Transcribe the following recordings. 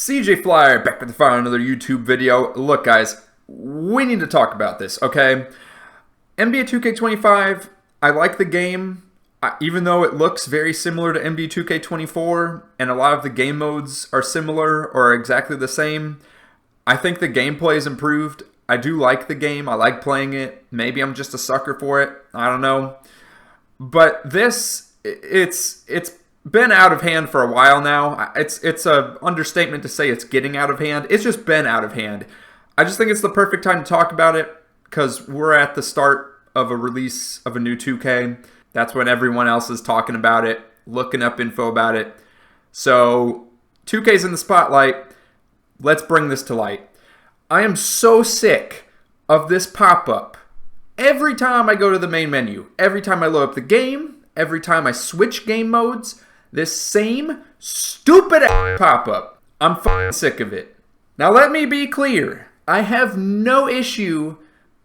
CJ Flyer back with another YouTube video. Look, guys, we need to talk about this, okay? NBA 2K25, I like the game, even though it looks very similar to NBA 2K24, and a lot of the game modes are similar or exactly the same. I think the gameplay is improved. I do like the game. I like playing it. Maybe I'm just a sucker for it. I don't know. But this, it's been out of hand for a while now. It's a understatement to say it's getting out of hand. It's just been out of hand. I just think it's the perfect time to talk about it because we're at the start of a release of a new 2K. That's when everyone else is talking about it, looking up info about it. So 2K's in the spotlight. Let's bring this to light. I am so sick of this pop-up. Every time I go to the main menu, every time I load up the game, every time I switch game modes, this same stupid pop-up. I'm fucking sick of it. Now let me be clear. I have no issue.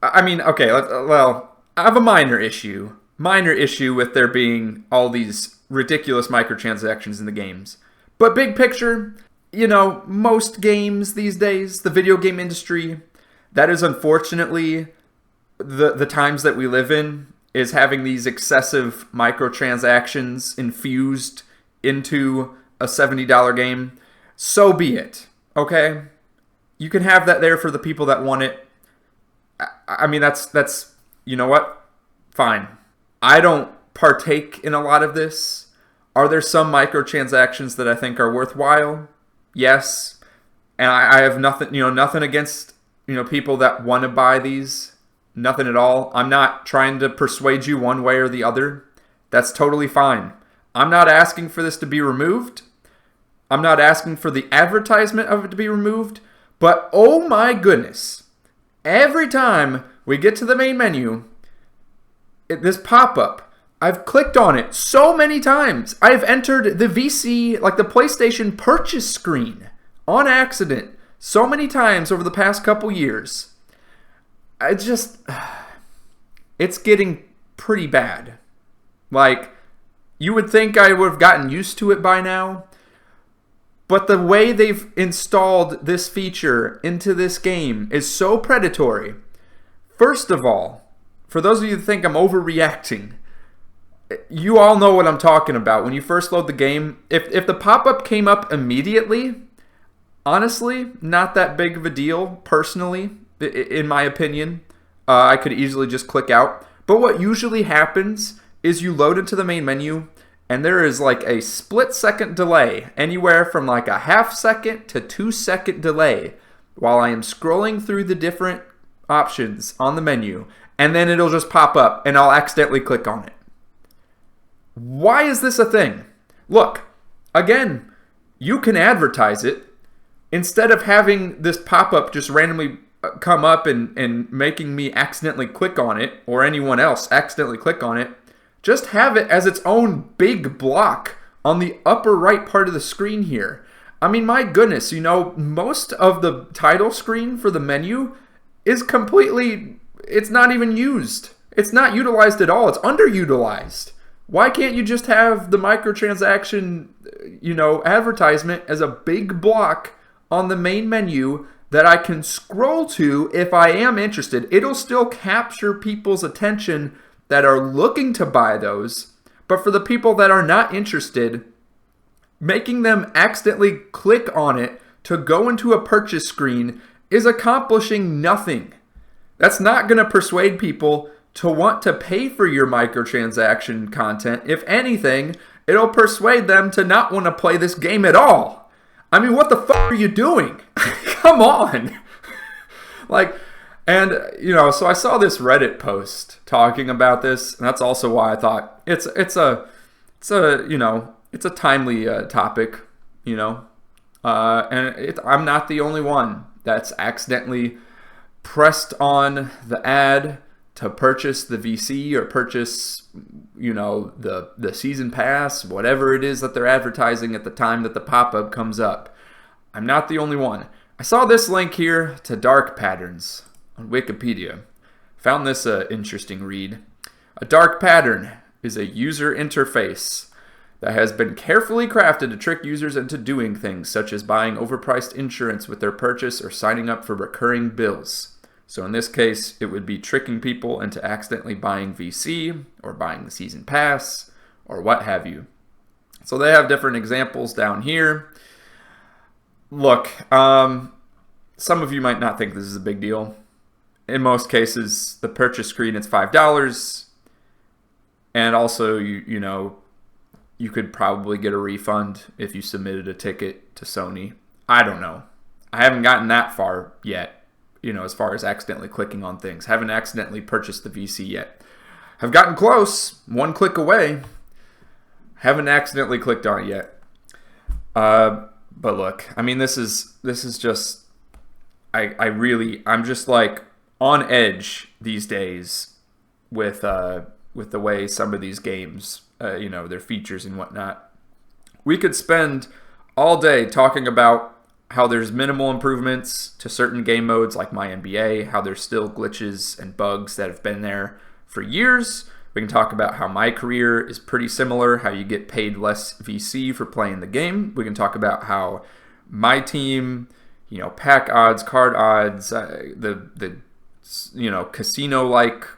I mean, okay, well, I have a minor issue. Minor issue with there being all these ridiculous microtransactions in the games. But big picture, you know, most games these days, the video game industry, that is unfortunately the times that we live in, is having these excessive microtransactions infused into a $70 game. So be it, okay? You can have that there for the people that want it. I mean, that's you know what? Fine. I don't partake in a lot of this. Are there some microtransactions that I think are worthwhile? Yes. And I have nothing against, people that want to buy these. Nothing at all. I'm not trying to persuade you one way or the other. That's totally fine. I'm not asking for this to be removed. I'm not asking for the advertisement of it to be removed. But oh my goodness. Every time we get to the main menu, this pop-up, I've clicked on it so many times. I've entered the VC, like the PlayStation purchase screen, on accident so many times over the past couple years. It's getting pretty bad. Like, you would think I would have gotten used to it by now, but the way they've installed this feature into this game is so predatory. First of all, for those of you that think I'm overreacting, you all know what I'm talking about. When you first load the game, if the pop-up came up immediately, honestly, not that big of a deal, personally, in my opinion. I could easily just click out. But what usually happens is you load into the main menu, and there is like a split-second delay, anywhere from like a half-second to 2-second delay, while I am scrolling through the different options on the menu, and then it'll just pop up, and I'll accidentally click on it. Why is this a thing? Look, again, you can advertise it. Instead of having this pop-up just randomly come up and making me accidentally click on it, or anyone else accidentally click on it, just have it as its own big block on the upper right part of the screen here. I mean, my goodness, most of the title screen for the menu is it's not even used. It's not utilized at all. It's underutilized. Why can't you just have the microtransaction, advertisement as a big block on the main menu that I can scroll to if I am interested? It'll still capture people's attention that are looking to buy those, but for the people that are not interested, making them accidentally click on it to go into a purchase screen is accomplishing nothing. That's not going to persuade people to want to pay for your microtransaction content. If anything, it'll persuade them to not want to play this game at all. I mean, what the fuck are you doing? Come on. So I saw this Reddit post talking about this, and that's also why I thought it's a timely topic, and I'm not the only one that's accidentally pressed on the ad to purchase the VC or purchase, the season pass, whatever it is that they're advertising at the time that the pop-up comes up. I'm not the only one. I saw this link here to dark patterns on Wikipedia. Found this interesting read. A dark pattern is a user interface that has been carefully crafted to trick users into doing things such as buying overpriced insurance with their purchase or signing up for recurring bills. So in this case, it would be tricking people into accidentally buying VC or buying the season pass or what have you. So they have different examples down here. Look, some of you might not think this is a big deal. In most cases, the purchase screen, it's $5. And also, you could probably get a refund if you submitted a ticket to Sony. I don't know. I haven't gotten that far yet, as far as accidentally clicking on things. Haven't accidentally purchased the VC yet. Have gotten close, one click away. Haven't accidentally clicked on it yet. But look, I mean, this is just, I'm just like on edge these days with the way some of these games, their features and whatnot. We could spend all day talking about how there's minimal improvements to certain game modes like My NBA, how there's still glitches and bugs that have been there for years. We can talk about how My Career is pretty similar, how you get paid less VC for playing the game. We can talk about how My Team, pack odds, card odds, the casino-like,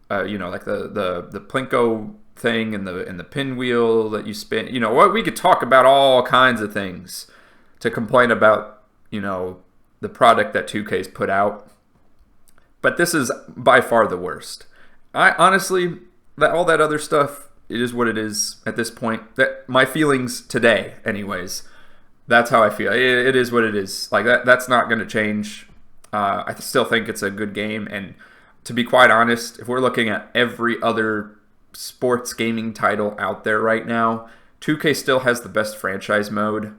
like the Plinko thing and the pinwheel that you spin. We could talk about all kinds of things to complain about, the product that 2K's put out. But this is by far the worst. I honestly, all that other stuff, it is what it is at this point. That my feelings today, anyways. That's how I feel. It is what it is. Like that's not going to change. I still think it's a good game, and to be quite honest, if we're looking at every other sports gaming title out there right now, 2K still has the best franchise mode.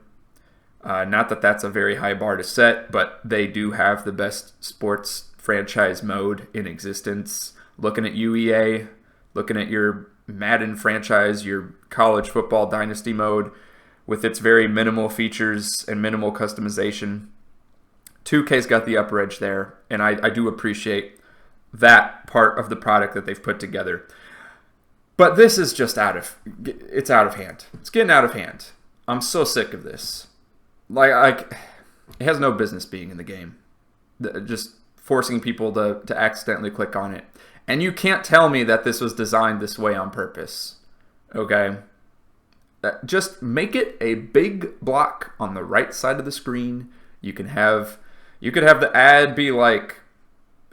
Not that that's a very high bar to set, but they do have the best sports franchise mode in existence. Looking at UEA, looking at your Madden franchise, your college football dynasty mode, with its very minimal features and minimal customization, 2K's got the upper edge there, and I do appreciate that part of the product that they've put together. But this is just out of hand. It's getting out of hand. I'm so sick of this. Like it has no business being in the game. Just forcing people to accidentally click on it. And you can't tell me that this was designed this way on purpose. Okay? Just make it a big block on the right side of the screen. You could have the ad be like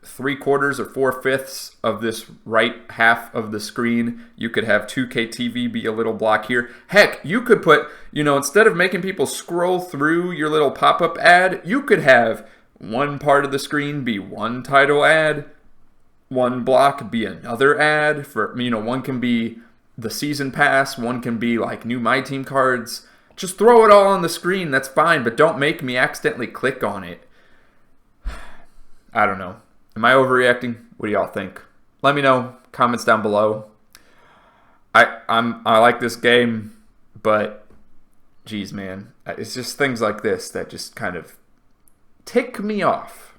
3/4 or 4/5 of this right half of the screen. You could have 2K TV be a little block here. Heck, you could put, instead of making people scroll through your little pop-up ad, you could have one part of the screen be one title ad, one block be another ad. For one can be the season pass, one can be like new My Team cards. Just throw it all on the screen, that's fine, but don't make me accidentally click on it. I don't know. Am I overreacting? What do y'all think? Let me know. Comments down below. I like this game, but geez, man, it's just things like this that just kind of tick me off.